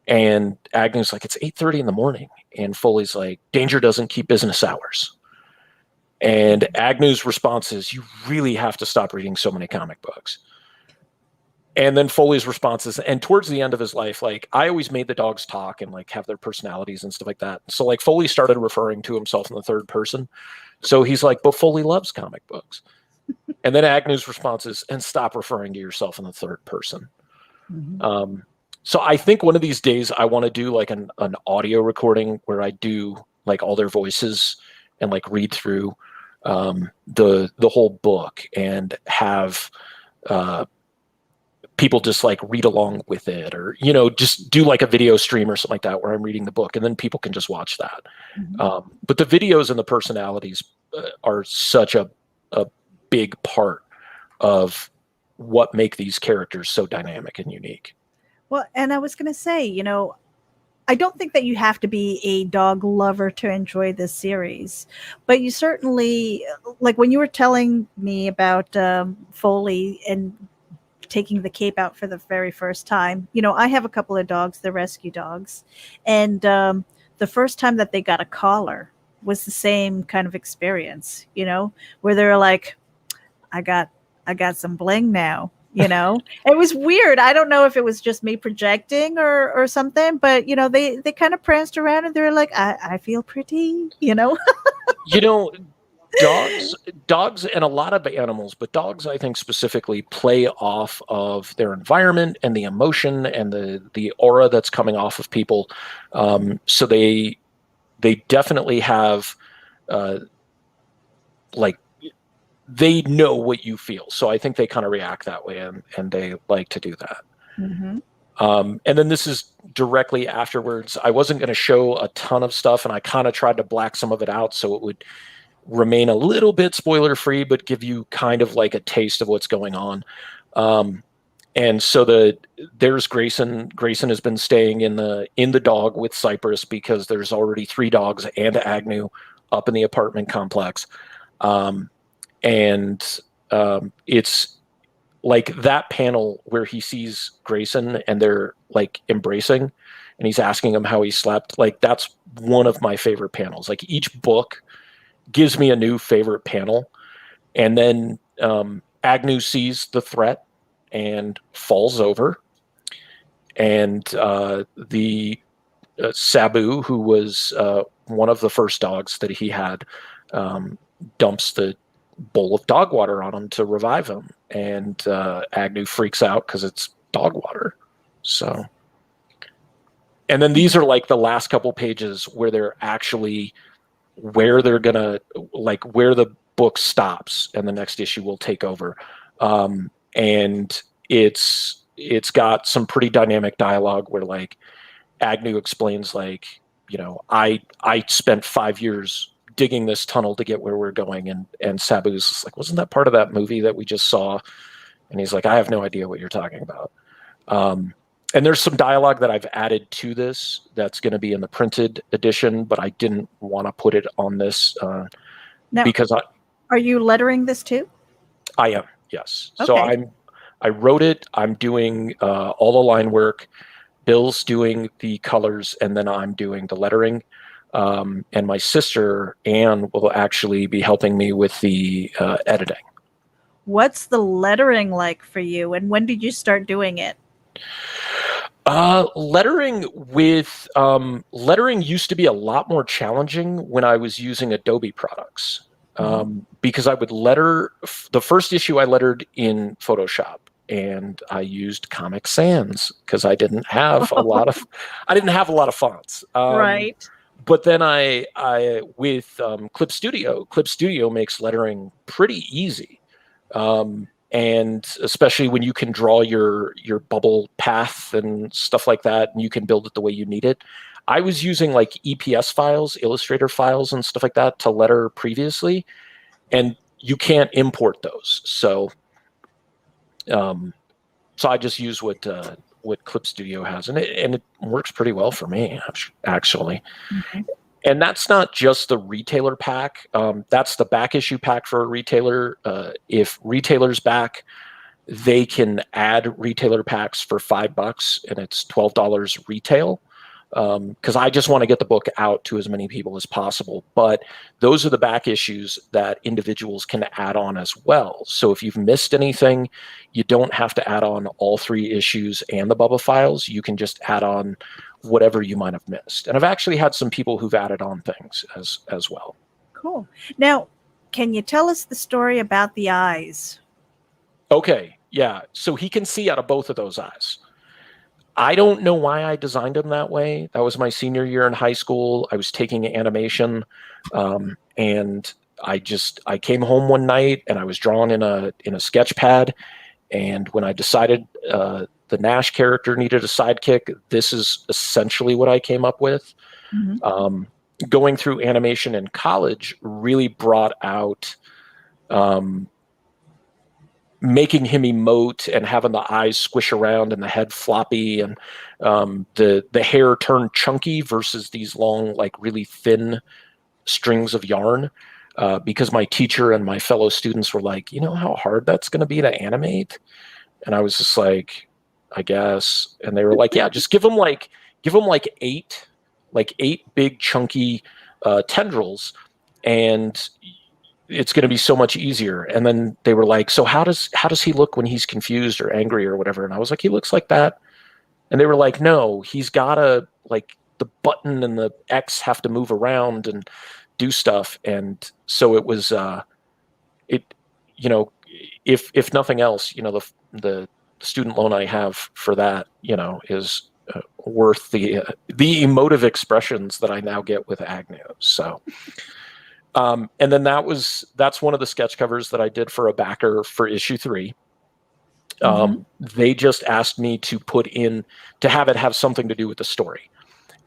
And Agnew's like, it's 8:30 in the morning. And Foley's like, danger doesn't keep business hours. And Agnew's response is, you really have to stop reading so many comic books. And then Foley's response is, and towards the end of his life, like, I always made the dogs talk and like have their personalities and stuff like that. So like Foley started referring to himself in the third person. So he's like, but Foley loves comic books. And then Agnew's response is, and stop referring to yourself in the third person. So I think one of these days I want to do like an audio recording where I do like all their voices and like read through the whole book and have people just like read along with it, or, you know, just do like a video stream or something like that where I'm reading the book and then people can just watch that. But the videos and the personalities are such a big part of what make these characters so dynamic and unique. Well, and I was going to say, you know, I don't think that you have to be a dog lover to enjoy this series, but you certainly, like when you were telling me about Foley and taking the cape out for the very first time, you know, I have a couple of dogs, the rescue dogs, and the first time that they got a collar was the same kind of experience, you know, where they're like, I got some bling now. You know, it was weird. I don't know if it was just me projecting or something, but you know, they kind of pranced around and they're like, I feel pretty, you know. You know, dogs and a lot of animals, but dogs, I think specifically, play off of their environment and the emotion and the aura that's coming off of people. So they definitely have like, they know what you feel. So I think they kind of react that way, and they like to do that. And then this is directly afterwards. I wasn't going to show a ton of stuff, and I kind of tried to black some of it out so it would remain a little bit spoiler free, but give you kind of like a taste of what's going on. And so there's Grayson. Grayson has been staying in the dog with Cypress because there's already 3 dogs and Agnew up in the apartment complex. And it's like that panel where he sees Grayson and they're like embracing and he's asking him how he slept. Like, that's one of my favorite panels. Like, each book gives me a new favorite panel. And then Agnew sees the threat and falls over. And the Sabu, who was one of the first dogs that he had, dumps the bowl of dog water on him to revive him, and Agnew freaks out because it's dog water. So, and then these are like the last couple pages where they're actually where they're gonna, like, where the book stops and the next issue will take over. And it's got some pretty dynamic dialogue where like Agnew explains, like, you know, I spent 5 years digging this tunnel to get where we're going, and Sabu's like, wasn't that part of that movie that we just saw? And he's like, I have no idea what you're talking about. And there's some dialogue that I've added to this that's going to be in the printed edition, but I didn't want to put it on this now, because are you lettering this too? I am, yes. Okay. So I wrote it. I'm doing all the line work. Bill's doing the colors, and then I'm doing the lettering. And my sister, Anne, will actually be helping me with the editing. What's the lettering like for you, and when did you start doing it? Lettering used to be a lot more challenging when I was using Adobe products. because I would letter. The first issue I lettered in Photoshop, and I used Comic Sans because I didn't have a lot of fonts. Right. But then I with Clip Studio makes lettering pretty easy. And especially when you can draw your bubble path and stuff like that, and you can build it the way you need it. I was using like EPS files, Illustrator files, and stuff like that to letter previously, and you can't import those. So, so I just use what Clip Studio has, and it works pretty well for me, actually. Okay. And that's not just the retailer pack. That's the back issue pack for a retailer. If retailers back, they can add retailer packs for $5, and it's $12 retail. Because I just want to get the book out to as many people as possible. But those are the back issues that individuals can add on as well. So if you've missed anything, you don't have to add on all 3 issues and the Bubba files. You can just add on whatever you might have missed. And I've actually had some people who've added on things as well. Cool. Now, can you tell us the story about the eyes? Okay, yeah. So he can see out of both of those eyes. I don't know why I designed him that way. That was my senior year in high school. I was taking animation, and I came home one night and I was drawing in a sketch pad. And when I decided the Nash character needed a sidekick, this is essentially what I came up with. Mm-hmm. Going through animation in college really brought out making him emote and having the eyes squish around and the head floppy and the hair turn chunky versus these long, like really thin strings of yarn. Because my teacher and my fellow students were like, you know how hard that's going to be to animate? And I was just like, I guess. And they were like, yeah, just give them like 8 big chunky tendrils, and it's going to be so much easier. And then they were like, so how does he look when he's confused or angry or whatever? And I was like, he looks like that. And they were like, no, he's gotta, like, the button and the X have to move around and do stuff. And so it was, if nothing else, the student loan I have for that, is worth the emotive expressions that I now get with Agnew. So, and then that's one of the sketch covers that I did for a backer for issue 3. They just asked me to have it have something to do with the story.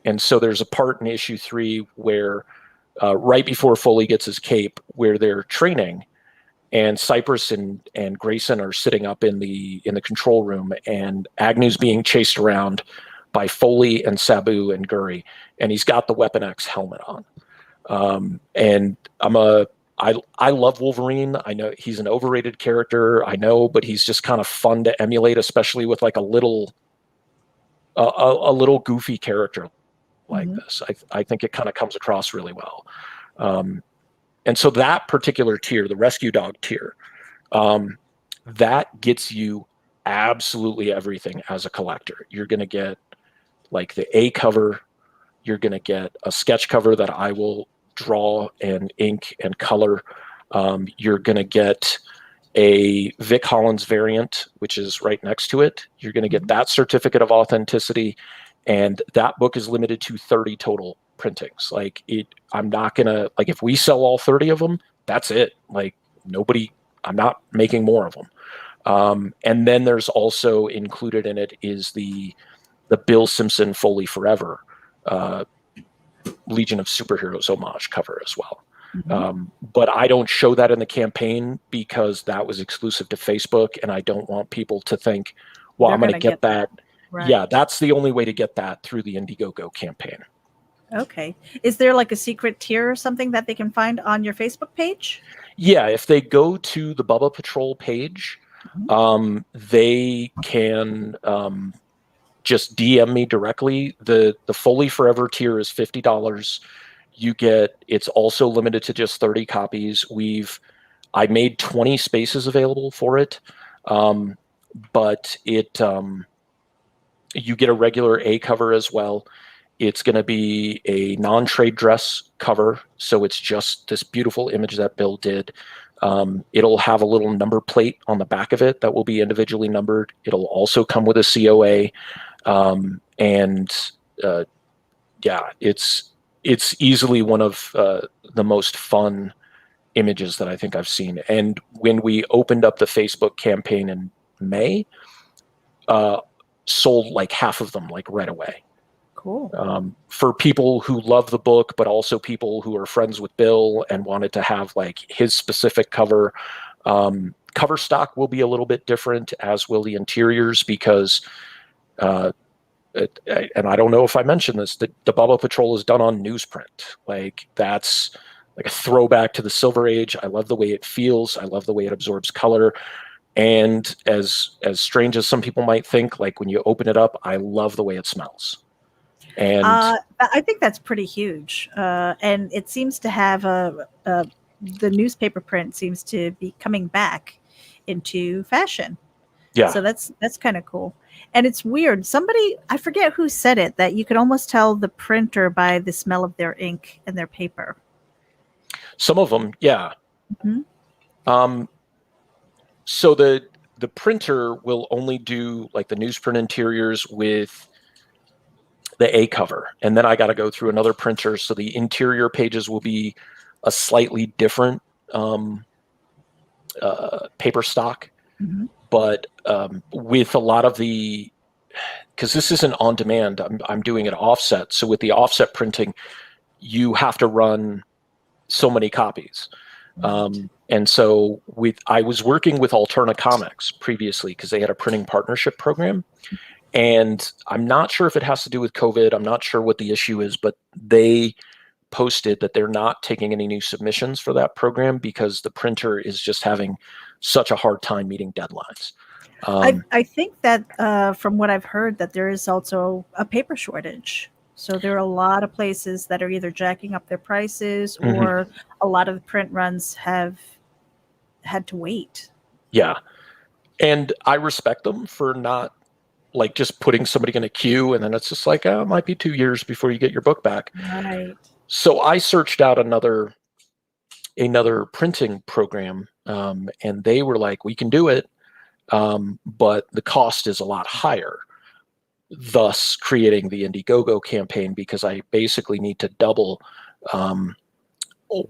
And so there's a part in issue 3 where right before Foley gets his cape, where they're training, and Cypress and Grayson are sitting up in the control room, and Agnew's being chased around by Foley and Sabu and Guri, and he's got the Weapon X helmet on. And I love Wolverine. I know he's an overrated character, I know, but he's just kind of fun to emulate, especially with like a little goofy character like this. I think it kind of comes across really well. And so that particular tier, the rescue dog tier, that gets you absolutely everything as a collector. You're going to get like the A cover. You're going to get a sketch cover that I will draw and ink and color. You're going to get a Vic Hollins variant, which is right next to it. You're going to get that certificate of authenticity. And that book is limited to 30 total printings. I'm not going to, like, if we sell all 30 of them, that's it. Like, I'm not making more of them. And then there's also included in it is the Bill Simpson Foley Forever Legion of Superheroes homage cover as well. But I don't show that in the campaign because that was exclusive to Facebook, and I don't want people to think, well, I'm going to get that. Right. Yeah, that's the only way to get that, through the Indiegogo campaign. Okay. Is there like a secret tier or something that they can find on your Facebook page? Yeah, if they go to the Bubba Patrol page, they can just DM me directly. The Foley Forever tier is $50. It's also limited to just 30 copies. I made 20 spaces available for it, but you get a regular A cover as well. It's going to be a non-trade dress cover, so it's just this beautiful image that Bill did. It'll have a little number plate on the back of it that will be individually numbered. It'll also come with a COA, yeah, it's easily one of the most fun images that I think I've seen. And when we opened up the Facebook campaign in May, sold like half of them like right away. Cool. For people who love the book, but also people who are friends with Bill and wanted to have like his specific cover. Cover stock will be a little bit different, as will the interiors, because and I don't know if I mentioned this, the Bubba Patrol is done on newsprint. Like, that's like a throwback to the Silver Age. I love the way it feels. I love the way it absorbs color. And as strange as some people might think, like when you open it up, I love the way it smells. And I think that's pretty huge. And it seems to have the newspaper print seems to be coming back into fashion. yeah, So that's kind of cool. And it's weird. Somebody, I forget who said it, that you could almost tell the printer by the smell of their ink and their paper. some of them, yeah. Mm-hmm. So the printer will only do like the newsprint interiors with the A cover, and then I got to go through another printer, so the interior pages will be a slightly different paper stock. Mm-hmm. But with a lot of because this isn't on demand, I'm doing it offset. So with the offset printing, you have to run so many copies. Right. And so I was working with Alterna Comics previously because they had a printing partnership program. And I'm not sure if it has to do with COVID. I'm not sure what the issue is, but they posted that they're not taking any new submissions for that program because the printer is just having such a hard time meeting deadlines. I think that from what I've heard, that there is also a paper shortage. So there are a lot of places that are either jacking up their prices, or a lot of the print runs have had to wait. Yeah. And I respect them for not like just putting somebody in a queue and then it's just like, it might be 2 years before you get your book back. Right. So I searched out another printing program, and they were like, we can do it, but the cost is a lot higher, thus creating the Indiegogo campaign, because I basically need to double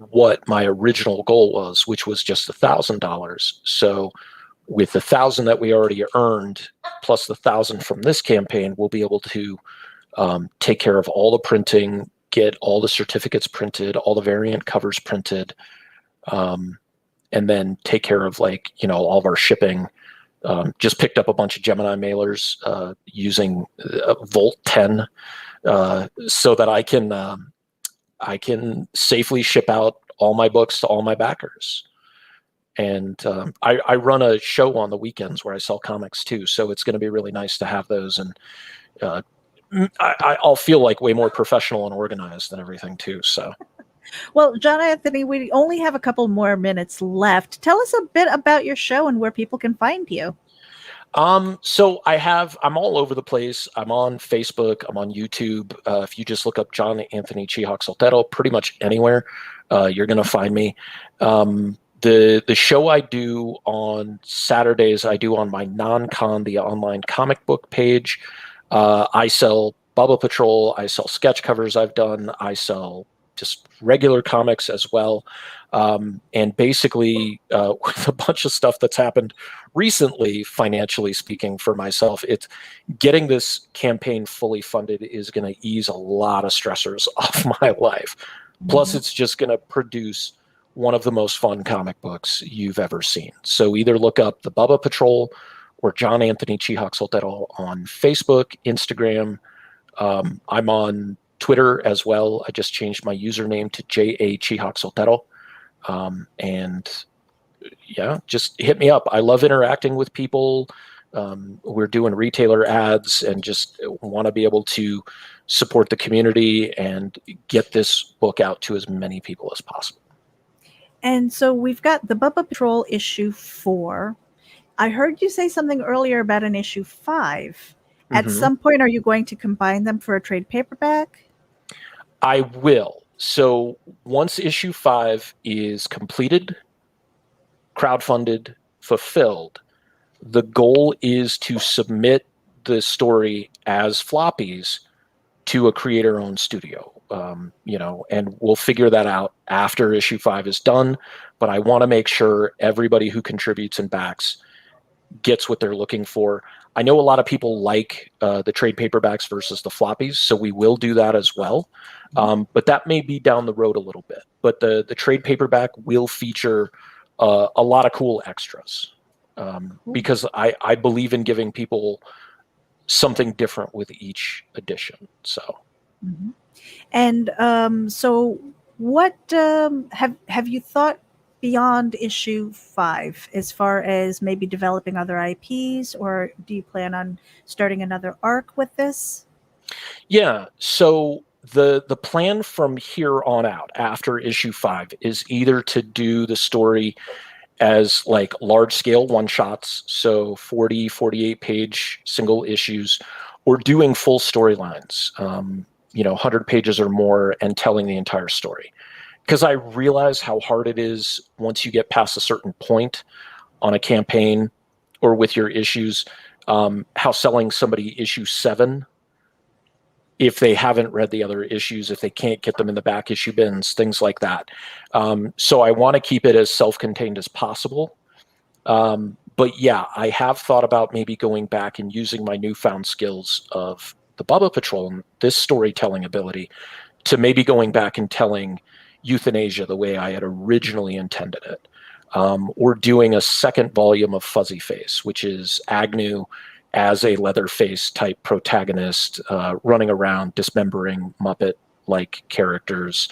what my original goal was, which was just $1,000. So with the 1,000 that we already earned, plus the 1,000 from this campaign, we'll be able to take care of all the printing, get all the certificates printed, all the variant covers printed, and then take care of all of our shipping. Just picked up a bunch of Gemini mailers using Volt 10 so that I can safely ship out all my books to all my backers. And I run a show on the weekends where I sell comics too, so it's going to be really nice to have those, and I'll feel like way more professional and organized and everything too. So, well, John Anthony, we only have a couple more minutes left. Tell us a bit about your show and where people can find you. So I'm all over the place. I'm on Facebook. I'm on YouTube. If you just look up John Anthony Chihak Soltero, pretty much anywhere, you're going to find me. The show I do on Saturdays, I do on my non-con, the online comic book page. I sell Bubba Patrol. I sell sketch covers I've done. I sell just regular comics as well. And basically, with a bunch of stuff that's happened recently, financially speaking, for myself, it's getting this campaign fully funded is going to ease a lot of stressors off my life. Plus, it's just going to produce one of the most fun comic books you've ever seen. So either look up the Bubba Patrol or John Anthony Chihak Soltero on Facebook, Instagram. I'm on Twitter as well. I just changed my username to JA Chihak Soltero. And yeah, just hit me up. I love interacting with people. We're doing retailer ads and just want to be able to support the community and get this book out to as many people as possible. And so we've got the Bubba Patrol issue 4. I heard you say something earlier about an issue 5. At some point, are you going to combine them for a trade paperback? I will. So once issue 5 is completed, crowdfunded, fulfilled, the goal is to submit the story as floppies to a creator-owned studio. And we'll figure that out after issue 5 is done. But I want to make sure everybody who contributes and backs gets what they're looking for. I know a lot of people like the trade paperbacks versus the floppies, so we will do that as well. But that may be down the road a little bit. But the trade paperback will feature a lot of cool extras because I believe in giving people something different with each edition. So. And so what have you thought beyond issue 5 as far as maybe developing other IPs, or do you plan on starting another arc with this? Yeah, so the plan from here on out after issue 5 is either to do the story as like large scale one shots, so 40, 48 page single issues, or doing full storylines, 100 pages or more and telling the entire story. Because I realize how hard it is once you get past a certain point on a campaign or with your issues, how selling somebody issue 7, if they haven't read the other issues, if they can't get them in the back issue bins, things like that. So I want to keep it as self-contained as possible. But yeah, I have thought about maybe going back and using my newfound skills of the Bubba Patrol and this storytelling ability to maybe going back and telling euthanasia the way I had originally intended it. Or doing a second volume of Fuzzy Face, which is Agnew as a Leatherface type protagonist, running around dismembering Muppet-like characters.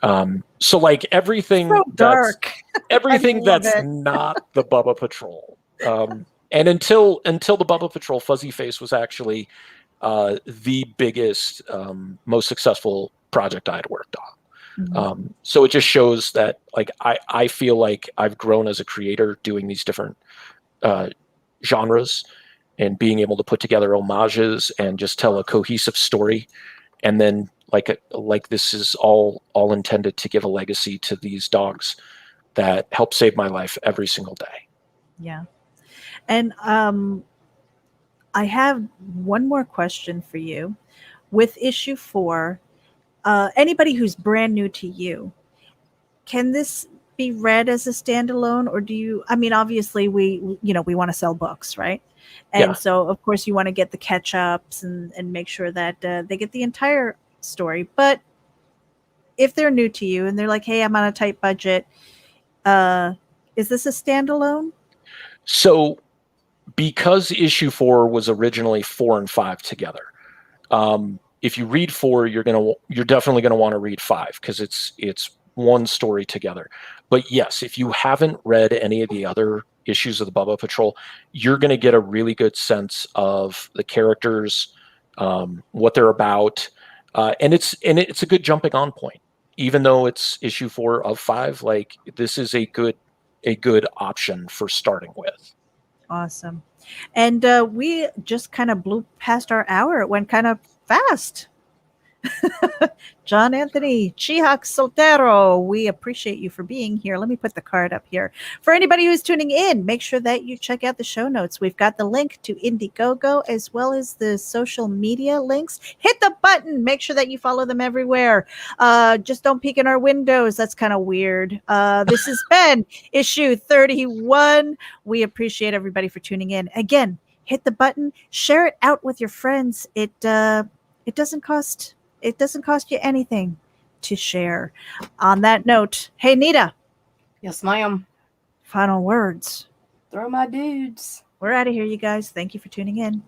So like everything So dark. everything that's it. not the Bubba Patrol. And until the Bubba Patrol, Fuzzy Face was actually the biggest, most successful project I had worked on. So it just shows that like I feel like I've grown as a creator doing these different genres and being able to put together homages and just tell a cohesive story. And then like this is all intended to give a legacy to these dogs that help save my life every single day. Yeah. And I have one more question for you. With issue 4, anybody who's brand new to you, can this be read as a standalone, or do you, I mean, obviously we want to sell books, right? And so of course you want to get the catch ups and make sure that they get the entire story. But if they're new to you and they're like, hey, I'm on a tight budget, is this a standalone? So because issue 4 was originally 4 and 5 together, if you read 4, you're definitely gonna want to read 5 because it's one story together. But yes, if you haven't read any of the other issues of the Bubba Patrol, you're going to get a really good sense of the characters, what they're about, and it's a good jumping on point. Even though it's issue 4 of 5, like this is a good option for starting with. Awesome. And we just kind of blew past our hour. It went kind of fast. John Anthony Chihak Soltero, we appreciate you for being here. Let me put the card up here. For anybody who's tuning in, make sure that you check out the show notes. We've got the link to Indiegogo as well as the social media links. Hit the button. Make sure that you follow them everywhere. Just don't peek in our windows. That's kind of weird. This has been issue 31. We appreciate everybody for tuning in. Again, hit the button. Share it out with your friends. It doesn't cost you anything to share. On that note, hey, Nita. Yes, ma'am. Final words. Throw my dudes. We're out of here, you guys. Thank you for tuning in.